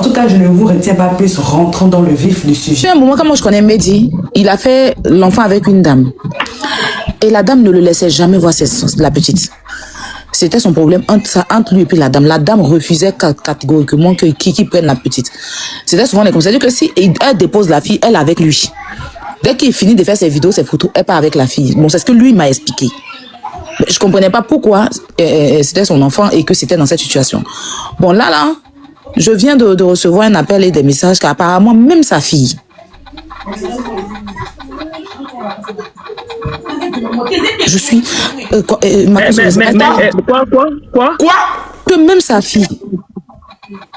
tout cas, je ne vous retiens pas plus, rentrons dans le vif du sujet. À un moment, quand moi je connais Mehdi, il a fait l'enfant avec une dame. Et la dame ne le laissait jamais voir la petite. C'était son problème entre lui et puis la dame. La dame refusait catégoriquement qu'il prenne la petite. C'était souvent les conseils. C'est-à-dire que si elle dépose la fille, elle est avec lui. Dès qu'il finit de faire ses vidéos, ses photos, elle part avec la fille. Bon, c'est ce que lui m'a expliqué. Je comprenais pas pourquoi c'était son enfant et que c'était dans cette situation. Bon, là, je viens de recevoir un appel et des messages qu'apparemment, même sa fille. Je suis... quoi? Que même sa fille...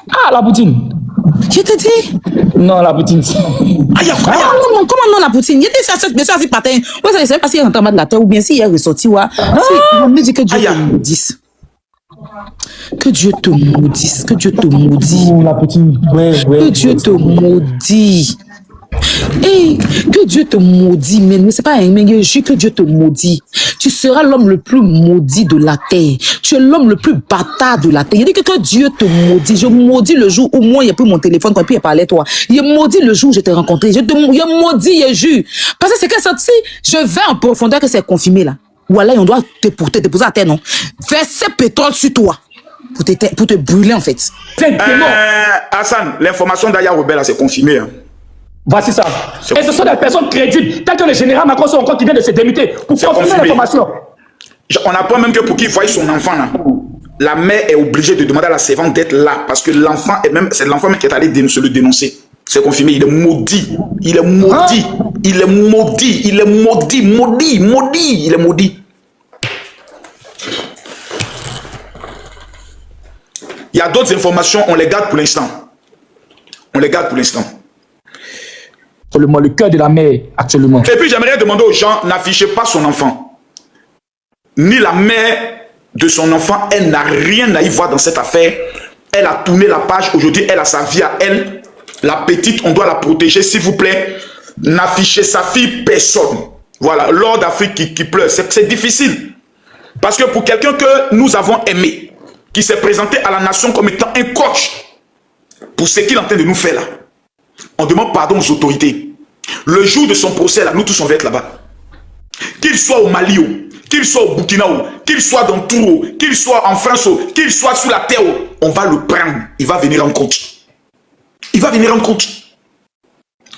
Ah, la poutine. Je te dis. Non, la poutine. Aïe, non, comment non, la poutine? Il était ça, c'est patin. Ouais, ça ne sait pas s'il est rentré en bas de la terre ou bien s'il est ressorti. Ouais. On me dit que Dieu te maudisse. Que Dieu te maudisse. Que Dieu te maudit. Oh, la poutine. Ouais. Que Dieu te maudit. Et que Dieu te maudit, mais c'est pas un mais je que Dieu te maudit. Tu seras l'homme le plus maudit de la terre. Tu es l'homme le plus bâtard de la terre. Il dit que Dieu te maudit. Je maudis le jour où moi, il n'y a plus mon téléphone quand il parlait toi. Il maudit le jour où je t'ai rencontré. Il maudit, je jure. Parce que c'est que ça, si je vais en profondeur que c'est confirmé là. Ou alors on doit te poser à terre, non? Verser pétrole sur toi. Pour te brûler en fait. Hassan, l'information d'Aya Rebelle, c'est confirmé. Hein. Voici ça. Et ce sont des personnes crédibles, telles que le général Macron sont encore qui vient de se démuter pour confirmer l'information. On apprend même que pour qu'il voie son enfant là, la mère est obligée de demander à la servante d'être là parce que l'enfant est même, c'est l'enfant même qui est allé se le dénoncer. C'est confirmé, il est maudit. Il est maudit. Il est maudit. Il est maudit. Maudit. Il est maudit. Il y a d'autres informations, on les garde pour l'instant. Le cœur de la mère actuellement. Et puis j'aimerais demander aux gens, n'affichez pas son enfant. Ni la mère de son enfant, elle n'a rien à y voir dans cette affaire. Elle a tourné la page, aujourd'hui elle a sa vie à elle. La petite, on doit la protéger, s'il vous plaît. N'affichez sa fille, personne. Voilà, Lord d'Afrique qui pleure, c'est difficile. Parce que pour quelqu'un que nous avons aimé, qui s'est présenté à la nation comme étant un coach, pour ce qu'il est en train de nous faire là, on demande pardon aux autorités. Le jour de son procès, là, nous tous on va être là-bas. Qu'il soit au Mali, qu'il soit au Burkina, qu'il soit dans Touro, qu'il soit en France, qu'il soit sous la terre, on va le prendre. Il va venir en compte. Il va venir en compte.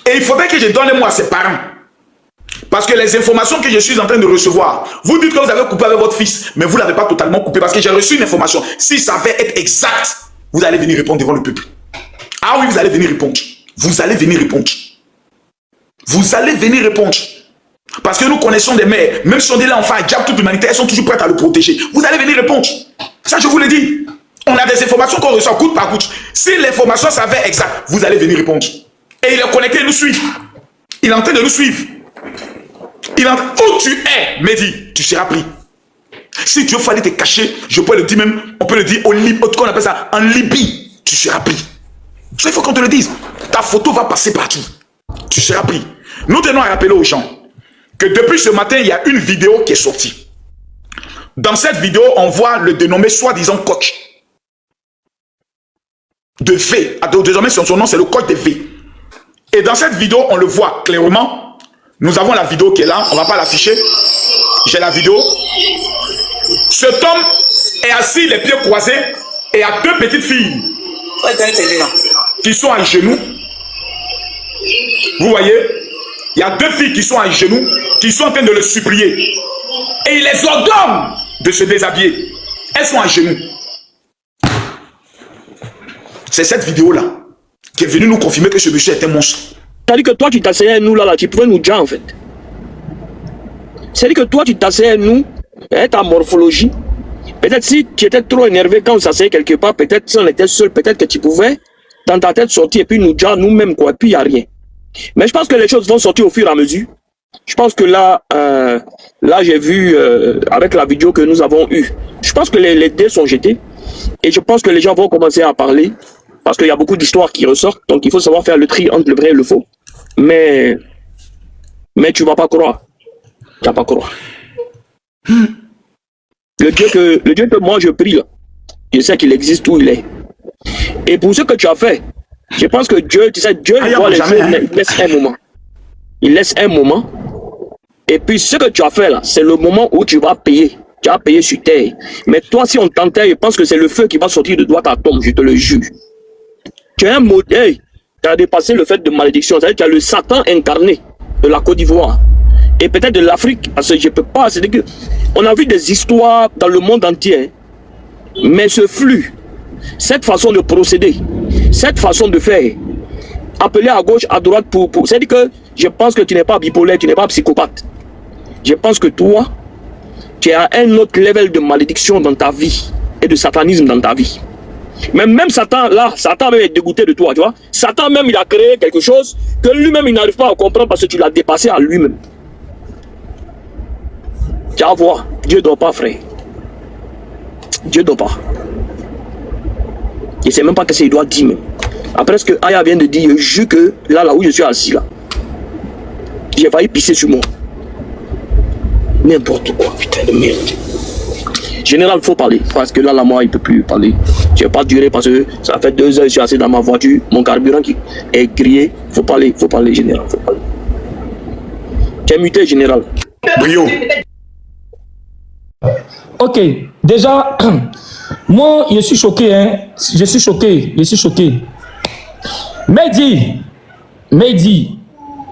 Et il faudrait que je donne les mots à ses parents. Parce que les informations que je suis en train de recevoir, vous dites que vous avez coupé avec votre fils, mais vous ne l'avez pas totalement coupé parce que j'ai reçu une information. Si ça va être exact, vous allez venir répondre devant le peuple. Ah oui, vous allez venir répondre. Vous allez venir répondre. Vous allez venir répondre. Parce que nous connaissons des mères, même si on est là, enfin, diable toute l'humanité, elles sont toujours prêtes à le protéger. Vous allez venir répondre. Ça, je vous l'ai dit. On a des informations qu'on reçoit goutte par goutte. Si l'information s'avère exacte, vous allez venir répondre. Et il est connecté, il nous suit. Il est en train de nous suivre. Où tu es, Mehdi, tu seras pris. Si Dieu fallait te cacher, je peux le dire même, on peut le dire au Libye, on appelle ça en Libye, tu seras pris. Ça, il faut qu'on te le dise. Ta photo va passer partout. Tu seras pris. Nous tenons à rappeler aux gens que depuis ce matin, il y a une vidéo qui est sortie. Dans cette vidéo, on voit le dénommé soi-disant coach de V. Désormais, son nom, c'est le coach de V. Et dans cette vidéo, on le voit clairement. Nous avons la vidéo qui est là. On ne va pas l'afficher. J'ai la vidéo. Cet homme est assis, les pieds croisés, et il y a deux petites filles qui sont à genoux. Vous voyez, il y a deux filles qui sont à genoux, qui sont en train de le supplier. Et il les ordonne de se déshabiller. Elles sont à genoux. C'est cette vidéo-là qui est venue nous confirmer que ce monsieur est un monstre. C'est-à-dire que toi, tu t'asseyais à nous là, tu pouvais nous dire en fait. C'est-à-dire que toi, tu t'asseyais à nous, ta morphologie. Peut-être si tu étais trop énervé quand on s'asseyait quelque part, peut-être si on était seul, peut-être que tu pouvais dans ta tête sortir et puis nous dire nous-mêmes quoi, et puis il n'y a rien. Mais je pense que les choses vont sortir au fur et à mesure. Je pense que là, j'ai vu avec la vidéo que nous avons eue, je pense que les dés sont jetés et je pense que les gens vont commencer à parler parce qu'il y a beaucoup d'histoires qui ressortent, donc il faut savoir faire le tri entre le vrai et le faux. Mais tu vas pas croire. Tu vas pas croire. Le Dieu que moi je prie, là, je sais qu'il existe où il est. Et pour ce que tu as fait, Je pense que Dieu, tu sais, Dieu voit les choses, il laisse un moment. Il laisse un moment. Et puis ce que tu as fait là, c'est le moment où tu vas payer. Tu vas payer sur terre. Mais toi, si on t'enterre, je pense que c'est le feu qui va sortir de toi ta tombe, je te le jure. Tu es un modèle. Tu as dépassé le fait de malédiction. C'est-à-dire que tu as le Satan incarné de la Côte d'Ivoire. Et peut-être de l'Afrique. Parce que je ne peux pas. C'est-à-dire qu'on a vu des histoires dans le monde entier. Mais ce flux, cette façon de procéder, cette façon de faire, appeler à gauche, à droite pour... C'est-à-dire que je pense que tu n'es pas bipolaire, tu n'es pas psychopathe. Je pense que toi, tu as un autre level de malédiction dans ta vie et de satanisme dans ta vie. Mais même Satan, là, Satan même est dégoûté de toi, tu vois. Satan même, il a créé quelque chose que lui-même, il n'arrive pas à comprendre parce que tu l'as dépassé à lui-même. Tu vas voir, Dieu ne dort pas, frère. Dieu ne dort pas. Je ne sais même pas ce qu'il doit dire même. Après ce que Aya vient de dire, je jure que là où je suis assis là, j'ai failli pisser sur moi. N'importe quoi, putain de merde. Général, il faut parler. Parce que là, moi, il ne peut plus parler. Je ne vais pas durer parce que ça fait 2 heures que je suis assis dans ma voiture. Mon carburant qui est grillé. Il faut parler, général. Faut parler. Tu es muté, général. Brio. Ok, déjà, moi, je suis choqué, hein. Je suis choqué.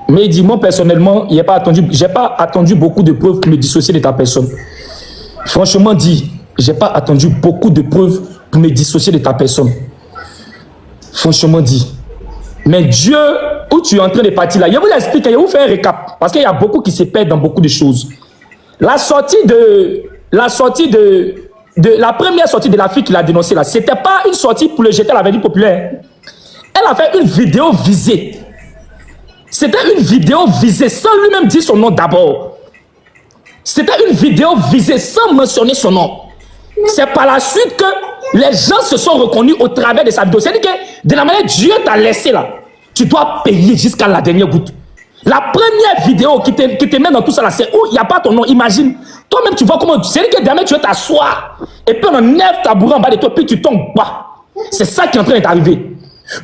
Mehdi, moi personnellement, j'ai pas attendu beaucoup de preuves pour me dissocier de ta personne. Franchement dit, j'ai pas attendu beaucoup de preuves pour me dissocier de ta personne. Franchement dit. Mais Dieu, où tu es en train de partir là, je vous explique, je vous fais un récap. Parce qu'il y a beaucoup qui se perdent dans beaucoup de choses. La première sortie de la fille qu'il a dénoncée là, c'était pas une sortie pour le jeter à la vertu populaire. Elle a fait une vidéo visée. C'était une vidéo visée sans lui-même dire son nom d'abord. C'était une vidéo visée sans mentionner son nom. C'est par la suite que les gens se sont reconnus au travers de sa vidéo. C'est-à-dire que de la manière Dieu t'a laissé là, tu dois payer jusqu'à la dernière goutte. La première vidéo qui te met dans tout ça là, c'est où il n'y a pas ton nom. Imagine, toi-même tu vois comment. C'est-à-dire que demain tu veux t'asseoir et puis on enlève ta bourre en bas de toi, puis tu tombes bas. C'est ça qui est en train d'arriver.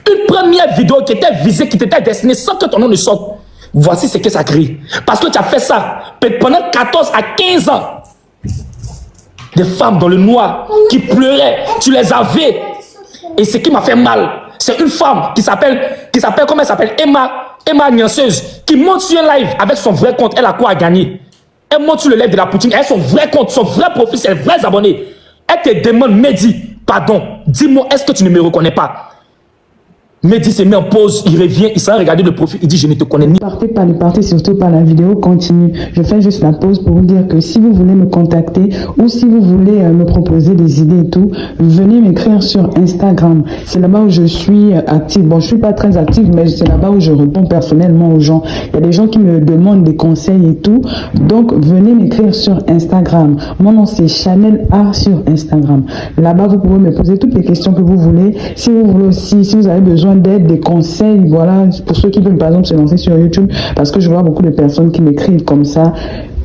Une première vidéo qui était visée, qui t'était destinée sans que ton nom ne sorte. Voici ce que ça crée. Parce que tu as fait ça pendant 14 à 15 ans. Des femmes dans le noir qui pleuraient, tu les avais. Et ce qui m'a fait mal, c'est une femme qui s'appelle, comment elle s'appelle, Emma Nianceuse, qui monte sur un live avec son vrai compte. Elle a quoi à gagner? Elle monte sur le live de la Poutine, elle a son vrai compte, son vrai profil, ses vrais abonnés. Elle te demande, Mehdi, pardon, dis-moi, est-ce que tu ne me reconnais pas? Mehdi se met en pause, il revient, il s'en regarder le profil, il dit je ne te connais ni. Ne partez surtout pas, la vidéo continue. Je fais juste la pause pour vous dire que si vous voulez me contacter ou si vous voulez me proposer des idées et tout, venez m'écrire sur Instagram. C'est là-bas où je suis active. Bon, je suis pas très active, mais c'est là-bas où je réponds personnellement aux gens. Il y a des gens qui me demandent des conseils et tout. Donc, venez m'écrire sur Instagram. Mon nom, c'est Chanel A sur Instagram. Là-bas, vous pouvez me poser toutes les questions que vous voulez. Si vous voulez aussi, si vous avez besoin d'aide, des conseils, voilà, pour ceux qui veulent par exemple se lancer sur YouTube, parce que je vois beaucoup de personnes qui m'écrivent comme ça.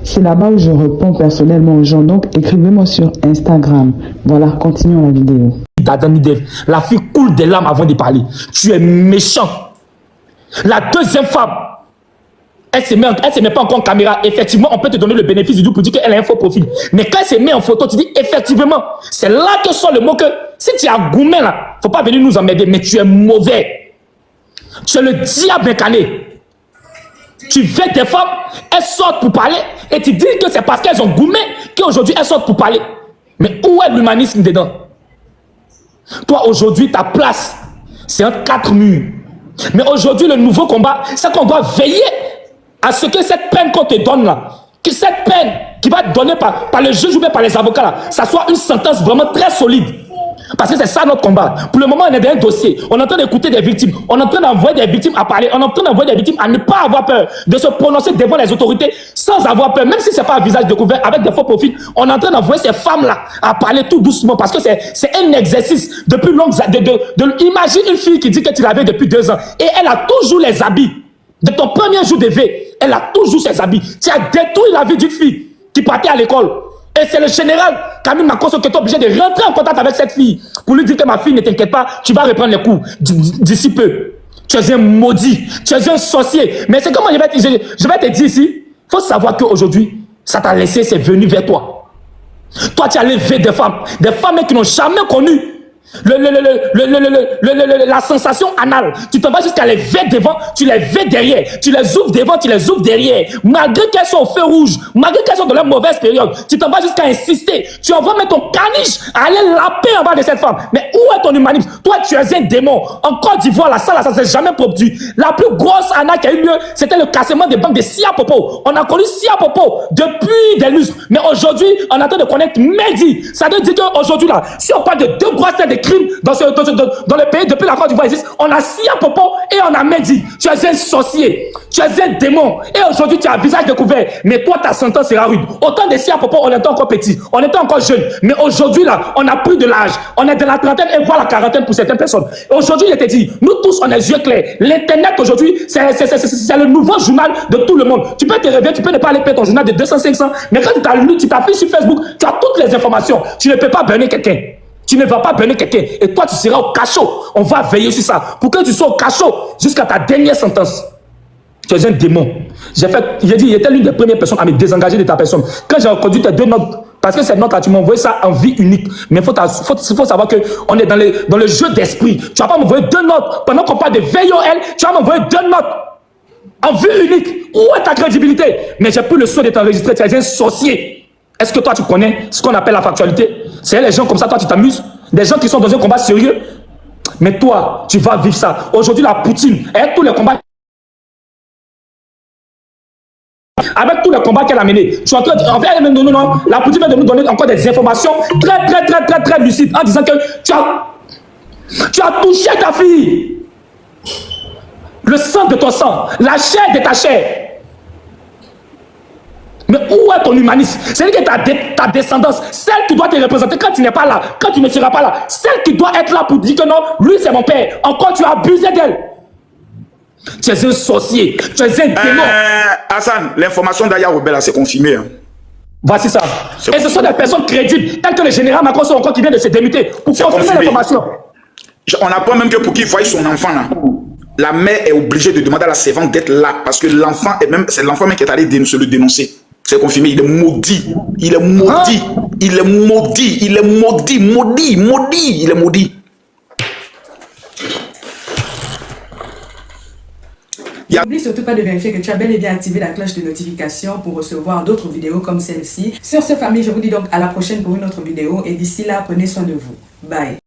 C'est là-bas où je réponds personnellement aux gens. Donc écrivez-moi sur Instagram. Voilà, continuons la vidéo. La fille coule des larmes avant de parler. Tu es méchant. La deuxième femme, elle se met pas encore en caméra. Effectivement, on peut te donner le bénéfice du doute pour dire qu'elle a un faux profil. Mais quand elle se met en photo, tu dis effectivement, c'est là que sort le mot que si tu as gourmet là, faut pas venir nous emmerder, mais tu es mauvais. Tu es le diable incarné. Tu veux des femmes, elles sortent pour parler et tu dis que c'est parce qu'elles ont gourmet qu'aujourd'hui elles sortent pour parler. Mais où est l'humanisme dedans? Toi aujourd'hui, ta place, c'est entre 4 murs. Mais aujourd'hui, le nouveau combat, c'est qu'on doit veiller à ce que cette peine qu'on te donne là, que cette peine qui va être donnée par le juge ou bien par les avocats là, ça soit une sentence vraiment très solide. Parce que c'est ça notre combat. Pour le moment, on est dans un dossier. On est en train d'écouter des victimes. On est en train d'envoyer des victimes à parler. On est en train d'envoyer des victimes à ne pas avoir peur de se prononcer devant les autorités sans avoir peur. Même si ce n'est pas un visage découvert avec des faux profils, on est en train d'envoyer ces femmes-là à parler tout doucement parce que c'est un exercice depuis longues années. Imagine une fille qui dit que tu l'avais depuis 2 ans et elle a toujours les habits. De ton premier jour de vie, elle a toujours ses habits. Tu as détruit la vie d'une fille qui partait à l'école. Et c'est le général Camille Makosso qui est obligé de rentrer en contact avec cette fille pour lui dire que ma fille, ne t'inquiète pas, tu vas reprendre les cours d'ici peu. Tu es un maudit, tu es un sorcier. Mais c'est comment je vais te dire ici. Il faut savoir qu'aujourd'hui, ça t'a laissé, c'est venu vers toi. Toi, tu as levé des femmes qui n'ont jamais connu la sensation anale. Tu t'en vas jusqu'à les ver devant, tu les ver derrière, tu les ouvres devant, tu les ouvres derrière, malgré qu'elles sont au feu rouge, malgré qu'elles sont dans leur mauvaise période. Tu t'en vas jusqu'à insister, tu envoies mettre ton caniche à aller laper en bas de cette femme. Mais où est ton humanisme? Toi, tu es un démon. En Côte d'Ivoire, la salle, ça s'est jamais produit. La plus grosse arnaque qui a eu lieu, c'était le cassement des banques de Sia Popo. On a connu Sia Popo depuis des lustres, mais aujourd'hui, on attend de connaître Mehdi. Ça veut dire qu'aujourd'hui là, si on parle de deux grosses têtes de crimes dans le pays, depuis la Côte d'Ivoire existe, on a Sia Popo et on a Mehdi. Tu es un sorcier, tu es un démon, et aujourd'hui tu as un visage découvert, mais toi ta sentence sera rude. Autant de Sia Popo, on était encore petit, on était encore jeune, mais aujourd'hui là, on a pris de l'âge, on est de la trentaine et voire la quarantaine pour certaines personnes. Aujourd'hui, je te dis, nous tous on a les yeux clairs. L'internet aujourd'hui, c'est le nouveau journal de tout le monde. Tu peux te réveiller, tu peux ne pas aller payer ton journal de 200-500, mais quand tu t'affiches sur Facebook, tu as toutes les informations. Tu ne peux pas burner quelqu'un. Tu ne vas pas burner quelqu'un. Et toi, tu seras au cachot. On va veiller sur ça. Pour que tu sois au cachot jusqu'à ta dernière sentence. Tu es un démon. J'ai dit, il était l'une des premières personnes à me désengager de ta personne. Quand j'ai reconduit tes deux notes, parce que ces notes-là, tu m'as envoyé ça en vie unique. Mais il faut savoir qu'on est dans le jeu d'esprit. Tu vas pas m'envoyer deux notes. Pendant qu'on parle de VOL, tu vas m'envoyer deux notes en vie unique. Où est ta crédibilité? Mais j'ai plus le soin de t'enregistrer. Tu es un sorcier. Est-ce que toi, tu connais ce qu'on appelle la factualité? C'est les gens comme ça, toi, tu t'amuses? Des gens qui sont dans un combat sérieux? Mais toi, tu vas vivre ça. Aujourd'hui, la Poutine, avec tous les combats qu'elle a menés, tu es en train de dire, non, la Poutine vient de nous donner encore des informations très lucides en disant que tu as touché ta fille. Le sang de ton sang, la chair de ta chair. Mais où est ton humanisme? C'est-à-dire que ta descendance, celle qui doit te représenter quand tu n'es pas là, quand tu ne seras pas là, celle qui doit être là pour dire que non, lui c'est mon père, encore tu as abusé d'elle. Tu es un sorcier, tu es un démon. Hassan, l'information d'Aya Rebella, c'est confirmé. Hein. Voici ça. Et ce sont des personnes crédibles, telles que le général Makosso encore qui vient de se démuter, pour confirmer l'information. On apprend même que pour qu'il voie son enfant là, la mère est obligée de demander à la servante d'être là, parce que l'enfant est même, c'est l'enfant même qui est allé se le dénoncer. C'est confirmé, il est maudit. Il est maudit. Il est maudit. Il est maudit. Maudit. Il est maudit. N'oublie surtout pas de vérifier que tu as bel et bien activé la cloche de notification pour recevoir d'autres vidéos comme celle-ci. Sur ce, famille, je vous dis donc à la prochaine pour une autre vidéo. Et d'ici là, prenez soin de vous. Bye.